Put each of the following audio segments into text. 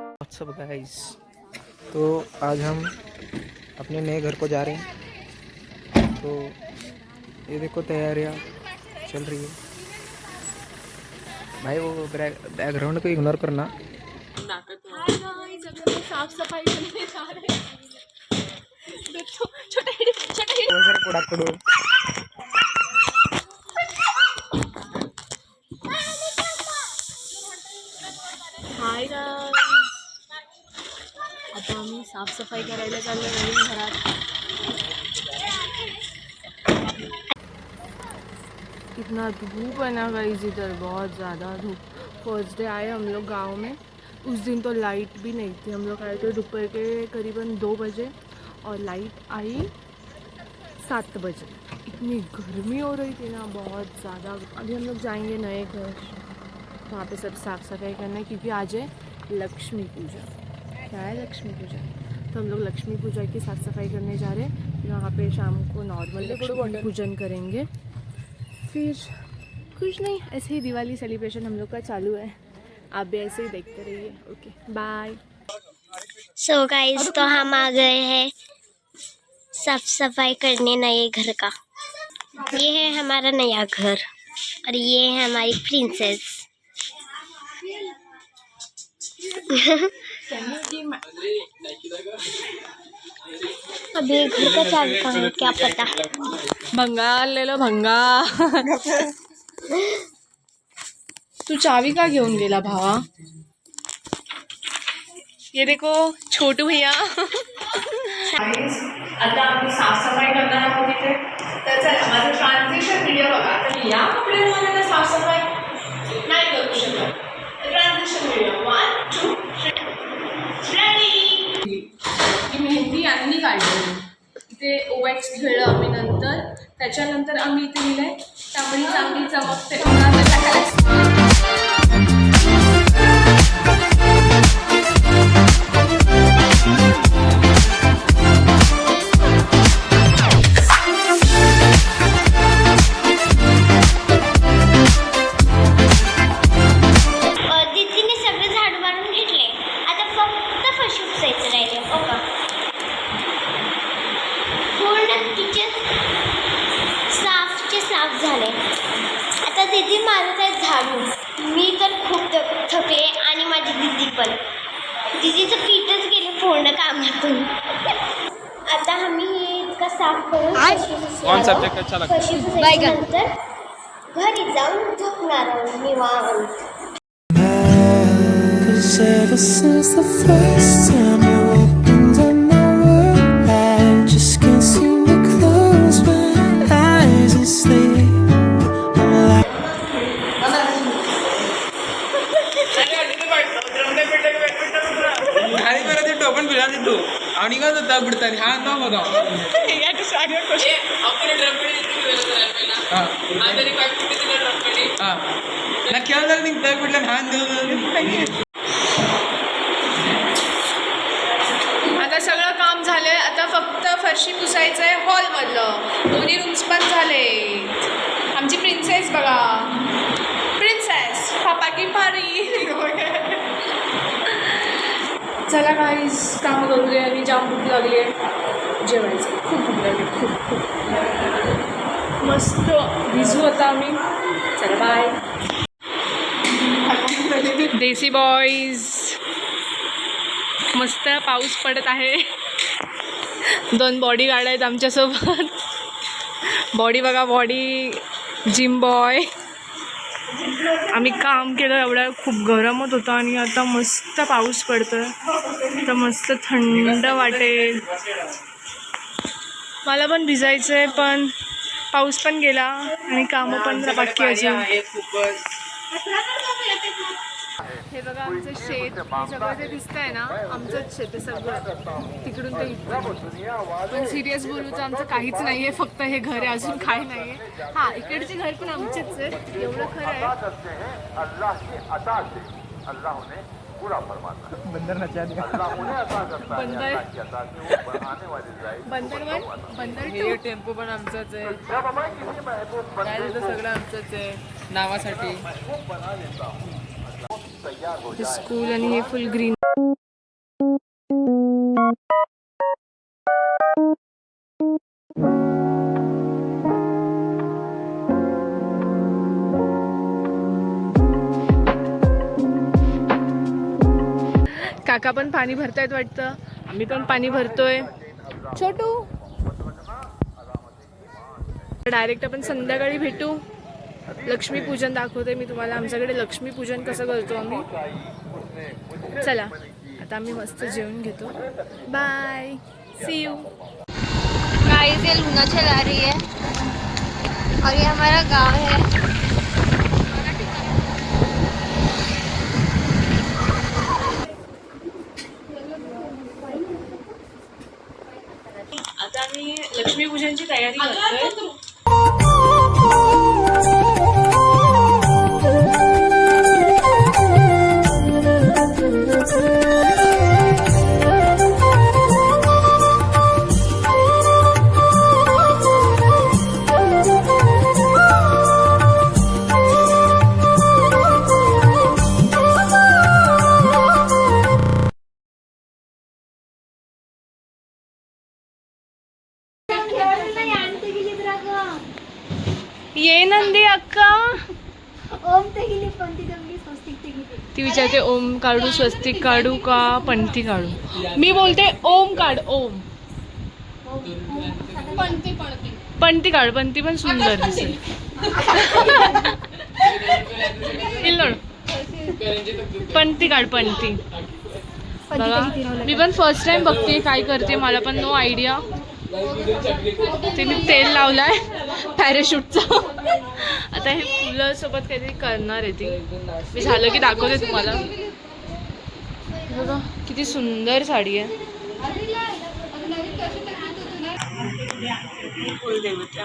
WhatsApp guys, तो आज हम अपने नए घर को जा रहे हैं। तो ये देखो तैयारियां चल रही है। भाई वो बैकग्राउंड को इग्नोर करना। साफ सफाई करने जा रहे हैं। छोटे हाय गाइस, आता आम्ही साफसफाई करायला चाललो नवीन घरात। इतना धूप है ना गाइस, इधर बहुत ज़्यादा धूप। फर्स्ट डे आए हम लोग गांव में, उस दिन तो लाइट भी नहीं थी। हम लोग आए थे दोपहर के करीबन 2 बजे और लाइट आई 7 बजे। इतनी गर्मी हो रही थी ना, बहुत ज़्यादा। अभी हम लोग जाएंगे नए घर, वहाँ पे सब साफ़ सफाई करना है क्योंकि आज है लक्ष्मी पूजा। क्या है लक्ष्मी पूजा? तो हम लोग लक्ष्मी पूजा की साफ़ सफाई करने जा रहे हैं। वहाँ पे शाम को नॉर्मल लक्ष्मी पूजन करेंगे। फिर कुछ नहीं, ऐसे ही दिवाली सेलिब्रेशन हम लोग का चालू है। आप भी ऐसे ही देखते रहिए। Okay bye. सो गाइस, तो हम आ गए हैं साफ सफाई करने नए घर का। ये है हमारा नया घर और ये है हमारी प्रिंसेस। अभी घर का चाबी कहाँ है क्या पता। भंगा ले लो भंगा। तू चावी का घेऊन गेला भावा? ये देखो छोटू भैया। आता आम्ही साफसफाई करणार आहोत तिथे। तर चला, माझं ट्रान्झिशन व्हिडिओ बघा। तर या कपड्यांमध्ये साफसफाई नाही करू शकत। Transition video 1 2 3 ready. ही मेहंदी यांनी काढली। इथे ओवॅक्स खेळलं आम्ही नंतर। त्याच्यानंतर आम्ही इथे लिहिलंय तांबडी चांगली चमकते उन्हामध्ये टाकायला। आता दीदी मारत आहे झाडू। मी तर खूप थकले आणि माझी दीदी पण। दीदीचं पीठच गेले पूर्ण कामातून। आता आम्ही इतका साफ करून नंतर घरी जाऊन झोपणार आहोत निवांत। आणि का जाता बिडता हा ना बघा ना केव्हा निघता बिडला हा आता सगळं काम झालंय। आता फक्त फरशी पुसायचं आहे हॉलमधलं। दोन्ही रूम्स पण झाले। आमची प्रिन्सेस बघा, प्रिन्सेस पापा की पारी। चला गाईस, काम करू दे आणि जाम भूक लागली आहे। जेवायचं खूप भूक लागली, खूप खूप मस्त भिजू आता आम्ही। चला बाय। देसी बॉईज, मस्त पाऊस पडत आहे। 2 बॉडीगार्ड आहेत आमच्यासोबत। बॉडी बघा, बॉडी जिम बॉय। आम्ही काम केलं एवढं, खूप गरम होत होतं आणि आता मस्त पाऊस पडतोय तर मस्त थंड वाटेल। मला पण भिजायचं आहे, पण पाऊस पण गेला आणि कामं पण बाकी अजून। हे बघा आमचं शेत, सगळं जे दिसतंय ना आमचंच शेत आहे सगळं, तिकडून ते इकडून। पण सिरियस बोलू तर आमचं काहीच नाही आहे, फक्त हे घर आहे, अजून काही नाही आहे। हां, इकडचे घर पण आमचेच आहे, एवढं खरं आहे। बंदर नचा दिया। बंदर हे टेम्पो पण आमचंच आहे, काय सगळं आमचंच आहे। नावासाठी. स्कूल आणि हे फुल ग्रीन. काका पण पाणी भरतायत वाटतं, आम्ही पण पाणी भरतोय. छोटू डायरेक्ट आपण संध्याकाळी भेटू. लक्ष्मीपूजन दाखवते मी तुम्हाला, आमच्याकडे लक्ष्मीपूजन कसं करतो आम्ही. चला आता आम्ही मस्त जेवण घेतो. Bye, C you. गाइस ये लूना चला रही है और ये हमारा गांव है. आता आम्ही लक्ष्मीपूजनची तयारी करतोय. ये नंदी अक्का. ओम ते गेली पंती दमली स्वस्तिक ते गेली. ती विचारते ओम काढू, स्वस्तिक काढू का पंथी काढू. मी बोलते ओम काढ. ओम पंथी काढ. पंथी पण सुंदर दिसेल. पंथी काढ. पंथी बघा, मी पण फर्स्ट टाइम बघते काय करते, मला पण नो आयडिया. तिने तेल लावलाय पॅराशूटचं. आता हे फुलं सोबत काहीतरी करणार आहे ती. मी झालं की दाखवते तुम्हाला. बघा किती सुंदर साडी आहे. कुलदेवते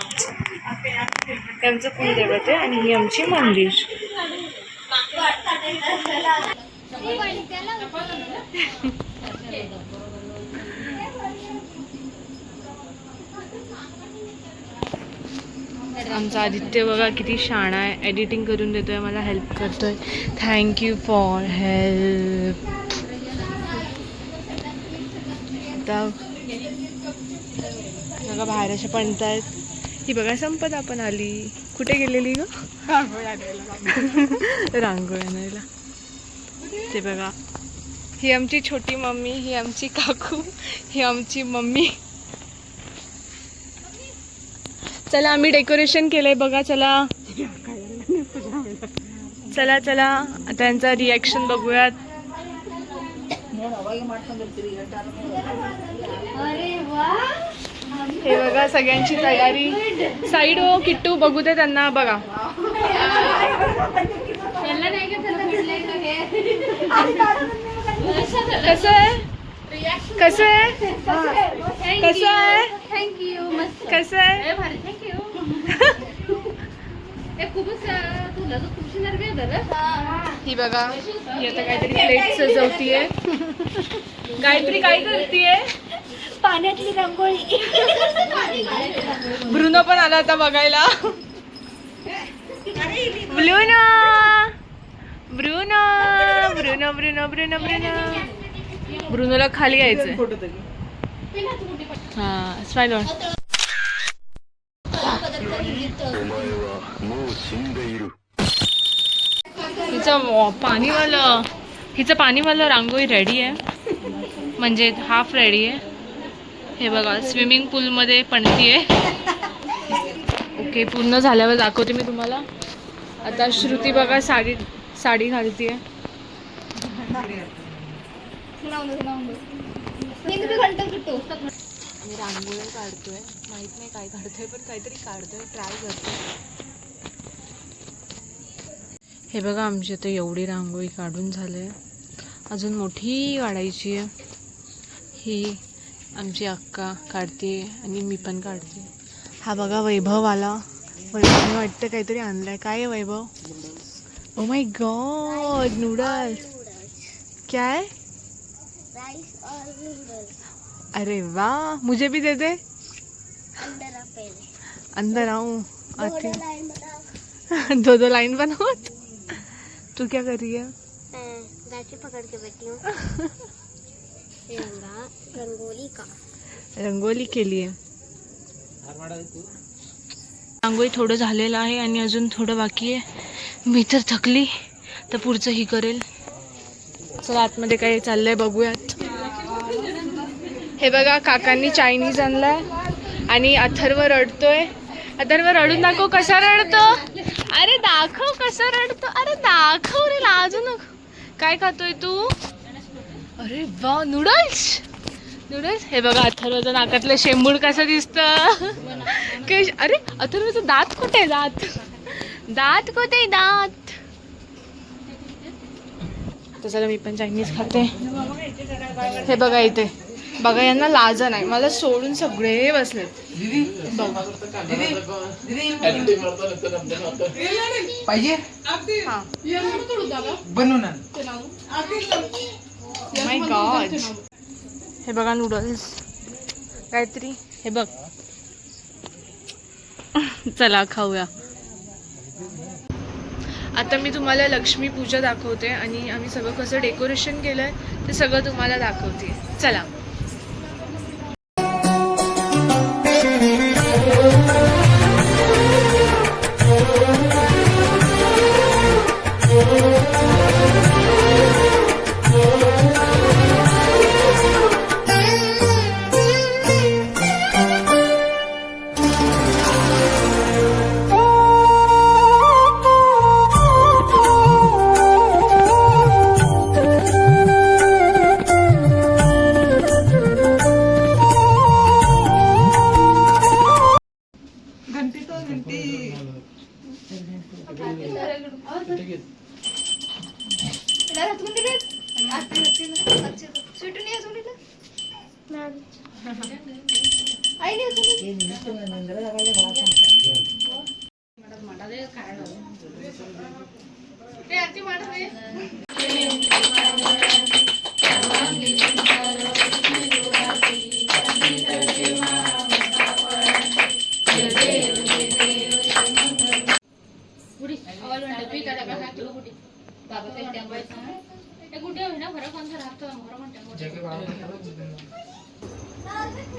आमचं कुलदेवते आणि ही आमची मंदिर. आमचा आदित्य बघा किती शाणा आहे, एडिटिंग करून देतोय, मला हेल्प करतोय. Thank you for help. आता बघा बाहेर अशा पणतायत. ही बघा संपत आपण आली. कुठे गेलेली ग? रांगोळी आणायला. ते बघा ही आमची छोटी मम्मी, ही आमची काकू, ही आमची मम्मी. चला आम्ही डेकोरेशन केलंय बघा. चला चला चला आता यांचा रिॲक्शन बघूयात. हे बघा सगळ्यांची तयारी. साईड हो किट्टू, बघू दे त्यांना. बघा कसं आहे, कसं आहे, कसं आहे, थँक्यू. मस्त कसं आहे. ही बघा ही आता काहीतरी प्लेट सजवतीये. गायत्री काय करतीये? पाण्यातली रांगोळी. ब्रुनो पण आला आता बघायला. Bruno Bruno Bruno Bruno Bruno Bruno ब्रुनोला खाली यायचंय. हा स्माइल. हिचं पाणीवालं रांगोळी रेडी आहे, म्हणजे हाफ रेडी आहे. हे बघा स्विमिंग पूलमध्ये पणती आहे. ओके पूर्ण झाल्यावर दाखवते मी तुम्हाला. आता श्रुती बघा साडी घालतीये. आम्ही रांगोळी काढतोय, माहित नाही काय काढतोय पण काहीतरी काढतोय, ट्राय करतोय. हे बघा आमची आता एवढी रांगोळी काढून झाले, अजून मोठी काढायची आहे. ही आमची अक्का काढते आणि मी पण काढते. हा बघा वैभव आला. वैभवने वाटतं काहीतरी आणलंय. काय आहे वैभव? Oh my God, noodles. क्या है? राइस और नूडल्स. अरे वाह, मुझे भी दे दे. अंदर आऊँ. आती दो दो लाइन बनाओ। तू क्या कर रही है? गाची पकड़ के बैठी हूँ। रंगोली का रंगोली केली आहे. रांगोळी थोडं झालेलं आहे आणि अजून थोडं बाकी आहे. मी तर थकली तर पुढचं ही करेल. चला आतमध्ये काय चाललंय बघूयात. हे बघा काकांनी चायनीज आणलाय आणि अथर्व रडतोय. अथर्व रडून दाखव कसा रडतो. अरे दाखव कसा रडतो. अरे दाखव रे लाजू नको. काय खातोय तू? अरे वा नूडल्स नूडल्स. हे बघा अथर्वचं नाकातलं शेंबूड कसं दिसतं. अरे अथर्वचं दात कुठे आहे? दात कुठे आहे? दात. तर चला मी पण चायनीज खाते. हे बघा इथे बघा यांना लाज नाही. मला सोडून सगळे बसलेत. पाहिजे बनवून माय गॉड. हे बघा नूडल्स काहीतरी. हे बघ चला खाऊया. आता मी तुम्हाला लक्ष्मी पूजा दाखवते आणि आम्ही सगळं कसं डेकोरेशन केलंय ते सगळं तुम्हाला दाखवते. चला.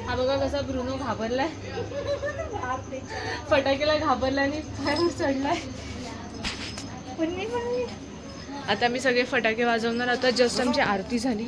हा बघा कसा ब्रुनो घाबरलाय. फटाकेला घाबरलाय आणि बाहेर चढलाय. आता मी सगळे फटाके वाजवणार. आता जस्ट आमची आरती झाली.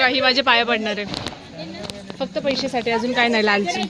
ही माझे पाया पडणार आहे फक्त पैशासाठी. अजून काय नाही. लालची.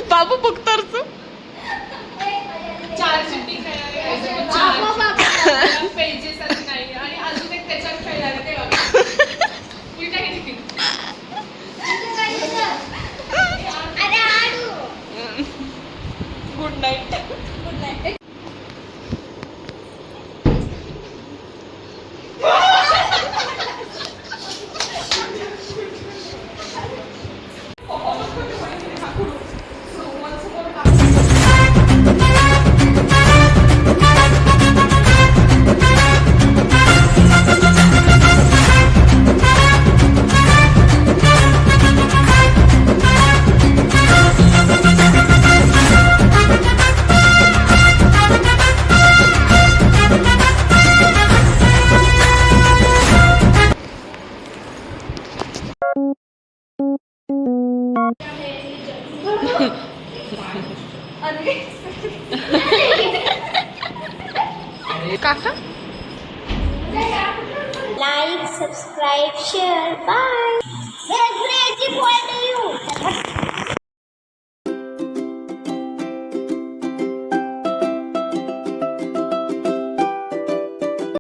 बाबू बघतारच 4 चिट्टी पेजेस नाही आणि अजून एक त्याच्यात खेळणार ते गुड नाईट. Good night. काका लाईक सबस्क्राईब शेअर बाय.